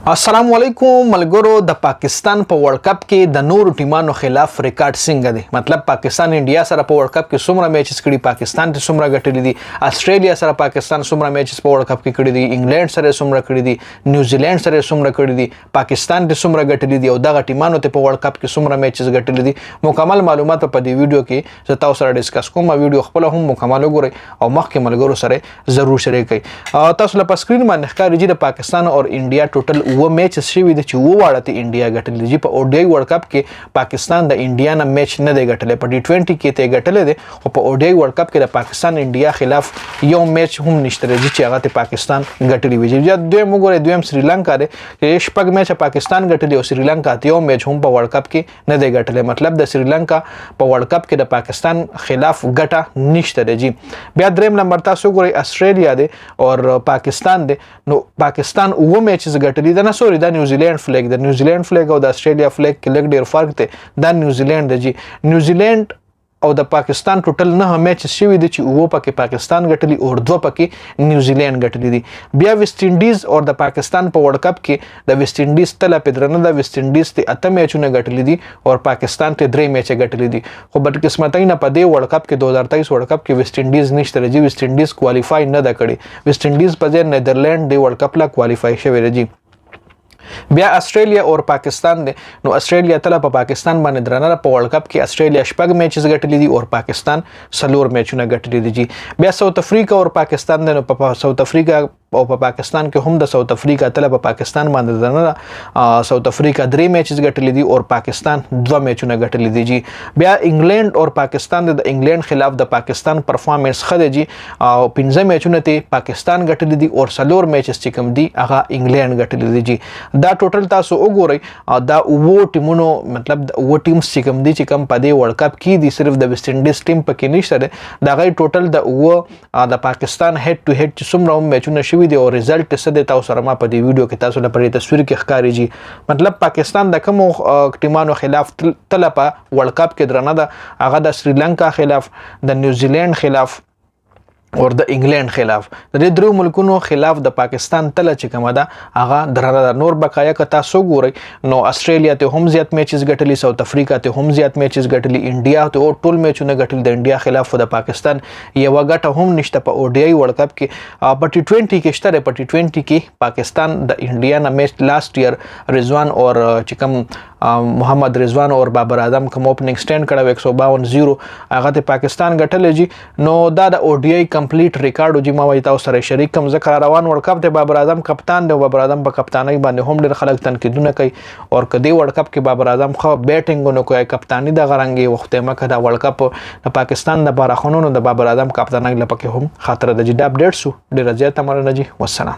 अस्सलाम वालेकुम मलगोरो द पाकिस्तान په ورلد کپ کې د نورو ټیمانو خلاف ریکارډ څنګه دی مطلب پاکستان انډیا سره په ورلد کپ کې څومره میچز کړي پاکستان ته څومره ګټلې دي استرالیا سره پاکستان څومره میچز په ورلد کپ کې کړي دي انګلند سره څومره کړي دي نیوزیلند سره څومره کړي دي پاکستان ته څومره ګټلې دي او دغه ټیمانو ته په ورلد کپ کې څومره میچز ګټلې دي مکمل معلومات په دې ویډیو کې زه تاسو سره ډیسکس کوم ویډیو خپل هم مکمل وګورئ او مخکې ملګرو سره ضرور شریک کړئ تاسو له سکرین باندې ښکاري د پاکستان او انډیا ټوټل و میچز شوي د چې وواړه ته انډیا ګټلې دي په اوډی ورلد کپ کې پاکستان د انډیا نه میچ نه دی ګټلې په ټي 20 کې ته ګټلې دي او په اوډی ورلد کپ کې د پاکستان انډیا خلاف یو میچ هم نشته چې هغه ته پاکستان ګټلې وي چې دویم وګورئ دویم سریلانکا دی چې شپږ میچ پاکستان ګټلې او سریلانکا ته یو میچ هم په ورلد کپ کې نه دی ګټلې مطلب د سریلانکا په ورلد کپ کې د پاکستان خلاف ګټه نشته دی بیا دریم نمبر تاسو وګورئ استرالیا دی او پاکستان دی نو پاکستان و میچز ګټلې ده نه سوري د نیوزیلند فلیګ د نیوزیلند فلیګ او د استرالیا فلیګ کې لږ ډیر فرق دی د نیوزیلند دی نیوزیلند او د پاکستان ټوټل نه میچ شوي دي چې وو پکې پاکستان ګټلي او دوه پکې نیوزیلند ګټلي دي بیا ویسټ انډیز او د پاکستان په ورلد کپ کې د ویسټ انډیز تله پدرنه د ویسټ انډیز ته اته میچونه ګټلي دي او پاکستان ته درې میچ ګټلي دي خو بد قسمتۍ نه په دې ورلد کپ کې 2023 ورلد کپ کې ویسټ انډیز نشته رجی ویسټ انډیز کوالیفای نه ده کړي ویسټ انډیز په ځای نیدرلند دی ورلد کپ لا کوالیفای شوی رجی بیا استرالیا او پاکستان دی نو استرالیا تله په پاکستان باندې درنه په ورلد کپ کې استرالیا شپږ میچز ګټلې دي او پاکستان څلور میچونه ګټلې دي بیا ساوث افریقا او پاکستان دی نو په ساوث افریقا او په پاکستان کې هم د ساوث افریقا تله په پاکستان باندې درنه ساوث افریقا درې میچز ګټلې دي او پاکستان دوه میچونه ګټلې دي بیا انګلند او پاکستان د انګلند خلاف د پاکستان پرفارمنس خده دي او 15 میچونه ته پاکستان ګټلې دي او څلور میچز چې کوم دي هغه انګلند ګټلې دي دا ټوټل تاسو وګورئ دا وو ټیمونو مطلب وو ټیمز چې کوم دي چې کوم په دې ورلد کپ کې دي صرف د ویسټ انډیز ټیم پکې نشته دا غي ټوټل د وو د پاکستان هډ ټو هډ چې څومره میچونه شوي دي او ریزلټ څه دی تاسو سره ما په دې ویډیو کې تاسو لپاره تصویر کې ښکاري مطلب پاکستان د کوم ټیمانو خلاف تله په ورلد کپ کې درنه ده هغه د سریلانکا خلاف د نیوزیلند خلاف او د انګلند خلاف د دې درو ملکونو خلاف د پاکستان تله چې کومه ده هغه درنه نور بقایا که تاسو ګورئ نو استرالیا ته هم زیات میچز ګټلي ساوث افریقا ته هم زیات میچز ګټلي انډیا ته ټول میچونه ګټلي د انډیا خلاف د پاکستان یو غټه هم نشته په اوډی ورلد کپ کې په ټي 20 کې شته په ټي 20 کې پاکستان د انډیا نه میچ لاست ایئر رضوان او چې کوم محمد رضوان او بابر اعظم کوم اوپننګ سټینډ کړه 152-0 هغه ته پاکستان ګټلې جی نو دا د اوډی کمپلیټ ریکارډ او جما وای تاسو سره شریک کوم ذکر روان ورلد کپ ته بابر اعظم کپتان دی بابر اعظم په کپتانۍ باندې هم ډېر خلک تنقیدونه کوي او کدی ورلد کپ کې بابر اعظم خو بیټینګ نو کوي کپتانی د غرنګي وخت مکه د ورلد کپ د پاکستان د بارخونونو د بابر اعظم کپتانۍ لپاره هم خاطر د جدي اپډیټ سو ډېر زیات مننه جی والسلام